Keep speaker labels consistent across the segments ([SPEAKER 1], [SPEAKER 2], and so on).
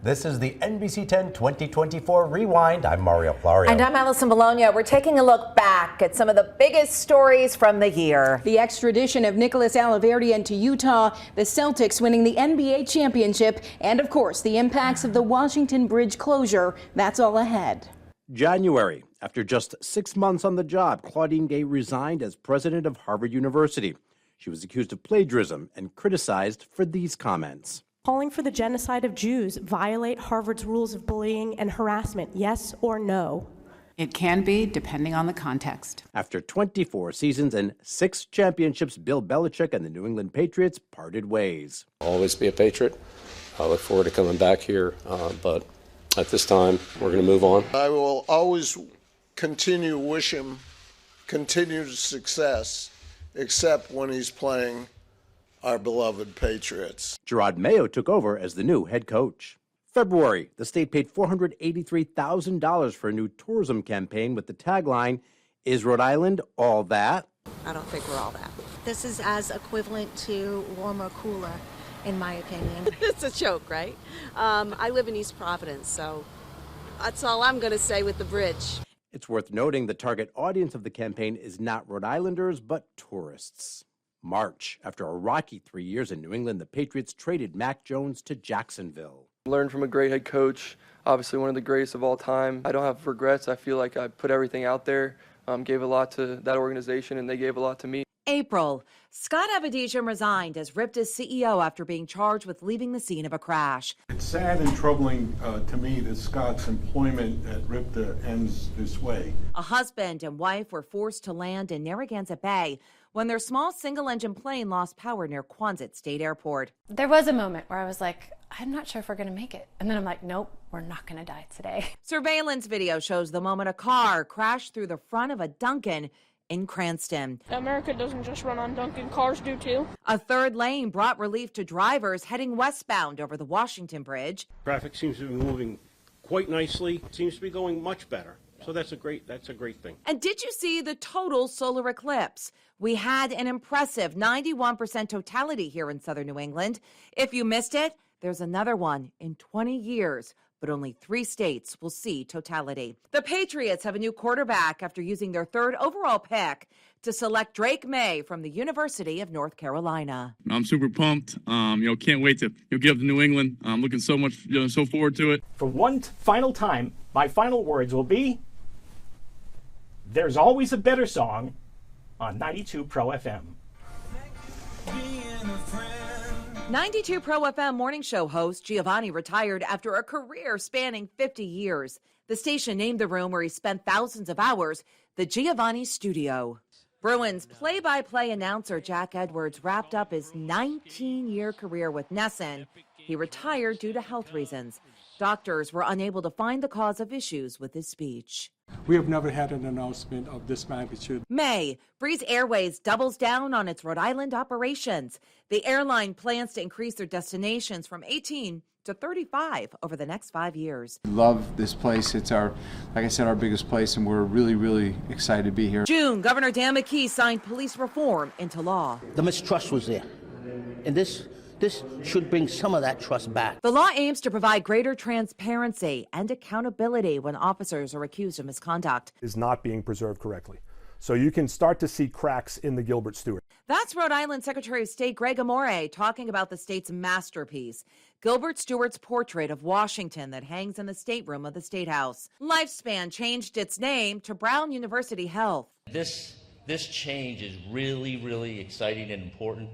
[SPEAKER 1] This is the NBC 10 2024 Rewind. I'm Mario Hilario.
[SPEAKER 2] And I'm Alison Bologna. We're taking a look back at some of the biggest stories from the year.
[SPEAKER 3] The extradition of Nicholas Aliverde to Utah, the Celtics winning the NBA championship, and of course, the impacts of the Washington Bridge closure. That's all ahead.
[SPEAKER 4] January. After just 6 months on the job, Claudine Gay resigned as president of Harvard University. She was accused of plagiarism and criticized for these comments.
[SPEAKER 5] Calling for the genocide of Jews violate Harvard's rules of bullying and harassment, yes or no?
[SPEAKER 6] It can be, depending on the context.
[SPEAKER 4] After 24 seasons and 6 championships, Bill Belichick and the New England Patriots parted ways.
[SPEAKER 7] I'll always be a Patriot. I look forward to coming back here, but at this time, we're going to move on.
[SPEAKER 8] I will always continue to wish him continued success, except when he's playing our beloved Patriots.
[SPEAKER 4] Gerard Mayo took over as the new head coach. February, the state paid $483,000 for a new tourism campaign with the tagline, "Is Rhode Island all that?"
[SPEAKER 9] I don't think we're all that.
[SPEAKER 10] This is as equivalent to warm or cooler, in my opinion.
[SPEAKER 9] It's a joke, right? I live in East Providence, so that's all I'm going to say with the bridge.
[SPEAKER 4] It's worth noting the target audience of the campaign is not Rhode Islanders, but tourists. March. After a rocky 3 years in New England, the Patriots traded Mac Jones to Jacksonville.
[SPEAKER 11] Learned from a great head coach, obviously one of the greatest of all time. I don't have regrets. I feel like I put everything out there, gave a lot to that organization, and they gave a lot to me.
[SPEAKER 2] April. Scott Abbey resigned as RIPTA CEO after being charged with leaving the scene of a crash.
[SPEAKER 12] It's sad and troubling to me that Scott's employment at RIPTA ends this way.
[SPEAKER 2] A husband and wife were forced to land in Narragansett Bay when their small single-engine plane lost power near Quonset State Airport.
[SPEAKER 13] There was a moment where I was like, I'm not sure if we're going to make it. And then I'm like, nope, we're not going to die today.
[SPEAKER 2] Surveillance video shows the moment a car crashed through the front of a Dunkin' in Cranston.
[SPEAKER 14] America doesn't just run on Dunkin', cars do too.
[SPEAKER 2] A third lane brought relief to drivers heading westbound over the Washington Bridge.
[SPEAKER 15] Traffic seems to be moving quite nicely. It seems to be going much better. So that's a great thing.
[SPEAKER 2] And did you see the total solar eclipse? We had an impressive 91% totality here in southern New England. If you missed it, there's another one in 20 years. But only 3 states will see totality. The Patriots have a new quarterback after using their 3rd overall pick to select Drake May from the University of North Carolina.
[SPEAKER 16] I'm super pumped. Can't wait to get up to New England. I'm looking so forward to it.
[SPEAKER 17] For one final time, my final words will be, there's always a better song on 92 Pro FM.
[SPEAKER 2] 92 Pro FM morning show host Giovanni retired after a career spanning 50 years. The station named the room where he spent thousands of hours the Giovanni Studio. Bruins play-by-play announcer Jack Edwards wrapped up his 19-year career with NESN. He retired due to health reasons. Doctors were unable to find the cause of issues with his speech.
[SPEAKER 12] We have never had an announcement of this magnitude.
[SPEAKER 2] May, Breeze Airways doubles down on its Rhode Island operations. The airline plans to increase their destinations from 18 to 35 over the next 5 years.
[SPEAKER 18] Love this place. It's like I said, our biggest place, and we're really, really excited to be here.
[SPEAKER 2] June, Governor Dan McKee signed police reform into law.
[SPEAKER 19] The mistrust was there, and this should bring some of that trust back.
[SPEAKER 2] The law aims to provide greater transparency and accountability when officers are accused of misconduct.
[SPEAKER 20] Is not being preserved correctly. So you can start to see cracks in the Gilbert Stewart.
[SPEAKER 2] That's Rhode Island Secretary of State Greg Amore talking about the state's masterpiece, Gilbert Stewart's portrait of Washington that hangs in the stateroom of the State House. Lifespan changed its name to Brown University Health.
[SPEAKER 6] This change is really, really exciting and important.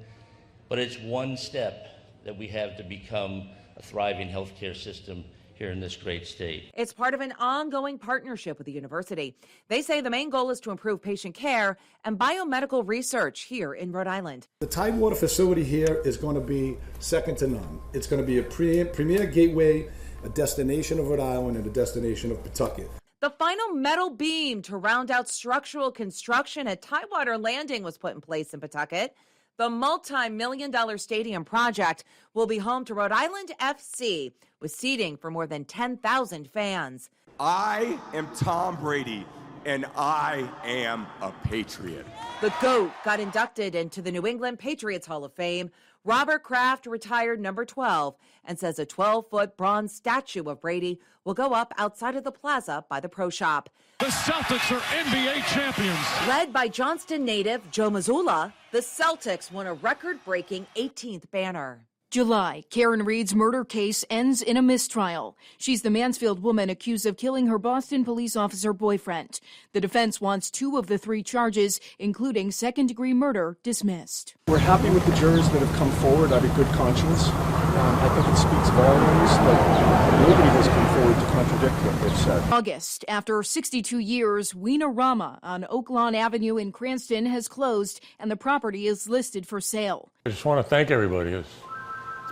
[SPEAKER 6] But it's one step that we have to become a thriving healthcare system here in this great state.
[SPEAKER 2] It's part of an ongoing partnership with the university. They say the main goal is to improve patient care and biomedical research here in Rhode Island.
[SPEAKER 3] The Tidewater facility here is going to be second to none. It's going to be a premier gateway, a destination of Rhode Island and a destination of Pawtucket.
[SPEAKER 2] The final metal beam to round out structural construction at Tidewater Landing was put in place in Pawtucket. The multi-million-dollar stadium project will be home to Rhode Island FC, with seating for more than 10,000 fans.
[SPEAKER 5] I am Tom Brady, and I am a Patriot.
[SPEAKER 2] The GOAT got inducted into the New England Patriots Hall of Fame. Robert Kraft retired number 12 and says a 12-foot bronze statue of Brady will go up outside of the plaza by the Pro Shop.
[SPEAKER 21] The Celtics are NBA champions.
[SPEAKER 2] Led by Johnston native Joe Mazzulla, the Celtics won a record-breaking 18th banner.
[SPEAKER 3] July, Karen Reed's murder case ends in a mistrial. She's the Mansfield woman accused of killing her Boston police officer boyfriend. The defense wants 2 of the 3 charges, including second-degree murder, dismissed.
[SPEAKER 22] We're happy with the jurors that have come forward out of good conscience. I think it speaks volumes that nobody has come forward to contradict what they've said.
[SPEAKER 3] August, after 62 years, Wienerama on Oak Lawn Avenue in Cranston has closed, and the property is listed for sale.
[SPEAKER 23] I just want to thank everybody. It's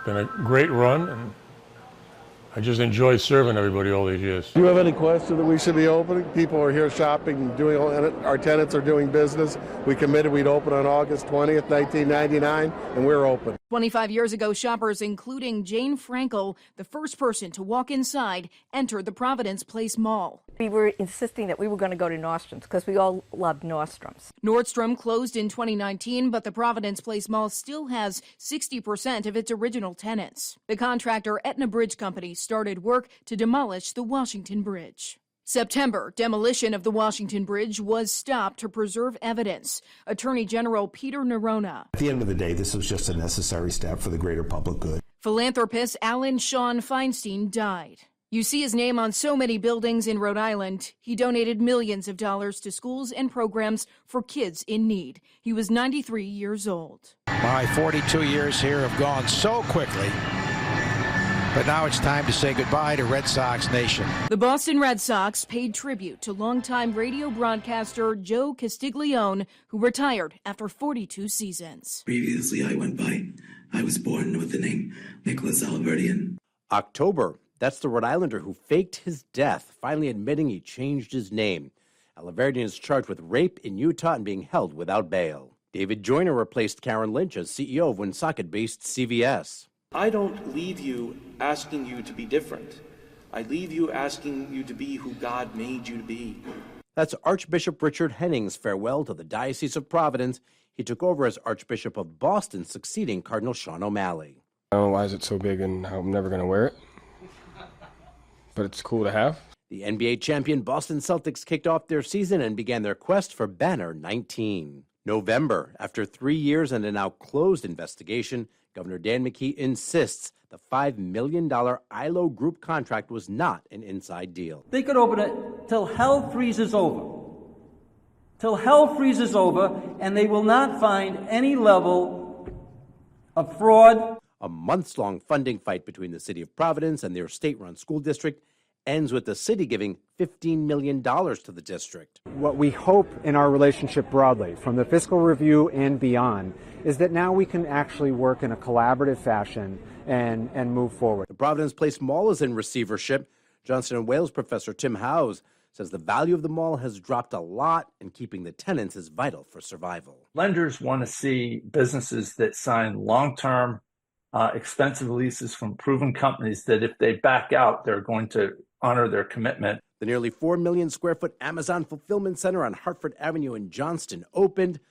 [SPEAKER 23] been a great run, and I just enjoyed serving everybody all these years.
[SPEAKER 24] Do you have any question that we should be opening? People are here shopping, our tenants are doing business. We committed we'd open on August 20th, 1999, and we're open.
[SPEAKER 3] 25 years ago, shoppers, including Jane Frankel, the first person to walk inside, entered the Providence Place Mall.
[SPEAKER 25] We were insisting that we were going to go to Nordstrom's because we all loved Nordstrom's.
[SPEAKER 3] Nordstrom closed in 2019, but the Providence Place Mall still has 60% of its original tenants. The contractor Etna Bridge Company started work to demolish the Washington Bridge. September, demolition of the Washington Bridge was stopped to preserve evidence. Attorney General Peter Nerona.
[SPEAKER 26] At the end of the day, this was just a necessary step for the greater public good.
[SPEAKER 3] Philanthropist Alan Sean Feinstein died. You see his name on so many buildings in Rhode Island. He donated millions of dollars to schools and programs for kids in need. He was 93 years old.
[SPEAKER 27] My 42 years here have gone so quickly. But now it's time to say goodbye to Red Sox Nation.
[SPEAKER 3] The Boston Red Sox paid tribute to longtime radio broadcaster Joe Castiglione, who retired after 42 seasons.
[SPEAKER 28] Previously, I was born with the name Nicholas Alverdian.
[SPEAKER 4] October, that's the Rhode Islander who faked his death, finally admitting he changed his name. Alverdian is charged with rape in Utah and being held without bail. David Joyner replaced Karen Lynch as CEO of Woonsocket-based CVS.
[SPEAKER 29] I don't leave you asking you to be different. I leave you asking you to be who God made you to be.
[SPEAKER 4] That's Archbishop Richard Henning's farewell to the Diocese of Providence. He took over as Archbishop of Boston, succeeding Cardinal Sean O'Malley.
[SPEAKER 30] I don't know why is it so big and how I'm never going to wear it, but it's cool to have.
[SPEAKER 4] The NBA champion Boston Celtics kicked off their season and began their quest for banner 19. November, after 3 years and a now closed investigation, Governor Dan McKee insists the $5 million ILO group contract was not an inside deal.
[SPEAKER 31] They could open it till hell freezes over. Till hell freezes over, and they will not find any level of fraud.
[SPEAKER 4] A months-long funding fight between the city of Providence and their state-run school district ends with the city giving $15 million to the district.
[SPEAKER 32] What we hope in our relationship broadly, from the fiscal review and beyond, is that now we can actually work in a collaborative fashion and move forward.
[SPEAKER 4] The Providence Place Mall is in receivership. Johnson & Wales professor Tim Howes says the value of the mall has dropped a lot, and keeping the tenants is vital for survival.
[SPEAKER 33] Lenders want to see businesses that sign long-term, expensive leases from proven companies that if they back out, they're going to honor their commitment.
[SPEAKER 4] The nearly 4 million square foot Amazon fulfillment center on Hartford Avenue in Johnston opened.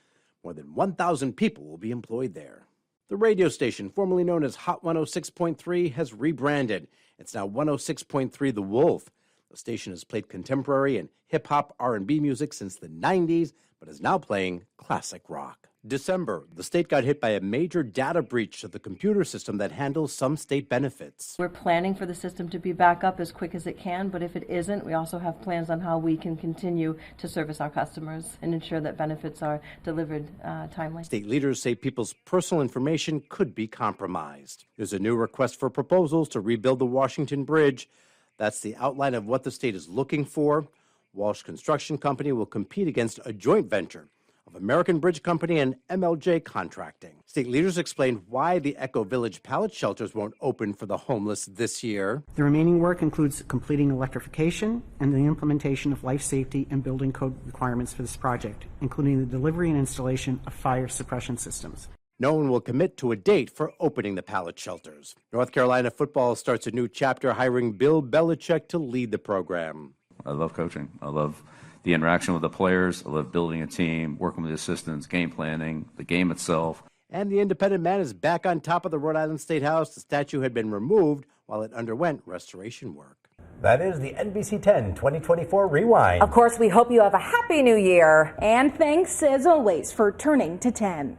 [SPEAKER 4] More than 1,000 people will be employed there. The radio station, formerly known as Hot 106.3, has rebranded. It's now 106.3 The Wolf. The station has played contemporary and hip-hop R&B music since the 90s, but is now playing classic rock. December, the state got hit by a major data breach of the computer system that handles some state benefits.
[SPEAKER 34] We're planning for the system to be back up as quick as it can, but if it isn't, we also have plans on how we can continue to service our customers and ensure that benefits are delivered timely.
[SPEAKER 4] State leaders say people's personal information could be compromised. There's a new request for proposals to rebuild the Washington Bridge. That's the outline of what the state is looking for. Walsh Construction Company will compete against a joint venture of American Bridge Company and MLJ Contracting. State leaders explained why the Echo Village pallet shelters won't open for the homeless this year.
[SPEAKER 35] The remaining work includes completing electrification and the implementation of life safety and building code requirements for this project, including the delivery and installation of fire suppression systems.
[SPEAKER 4] No one will commit to a date for opening the pallet shelters. North Carolina football starts a new chapter, hiring Bill Belichick to lead the program.
[SPEAKER 36] I love coaching. I love the interaction with the players. I love building a team, working with the assistants, game planning, the game itself.
[SPEAKER 4] And the Independent Man is back on top of the Rhode Island State House. The statue had been removed while it underwent restoration work.
[SPEAKER 1] That is the NBC 10 2024 Rewind.
[SPEAKER 6] Of course, we hope you have a happy new year. And thanks, as always, for turning to 10.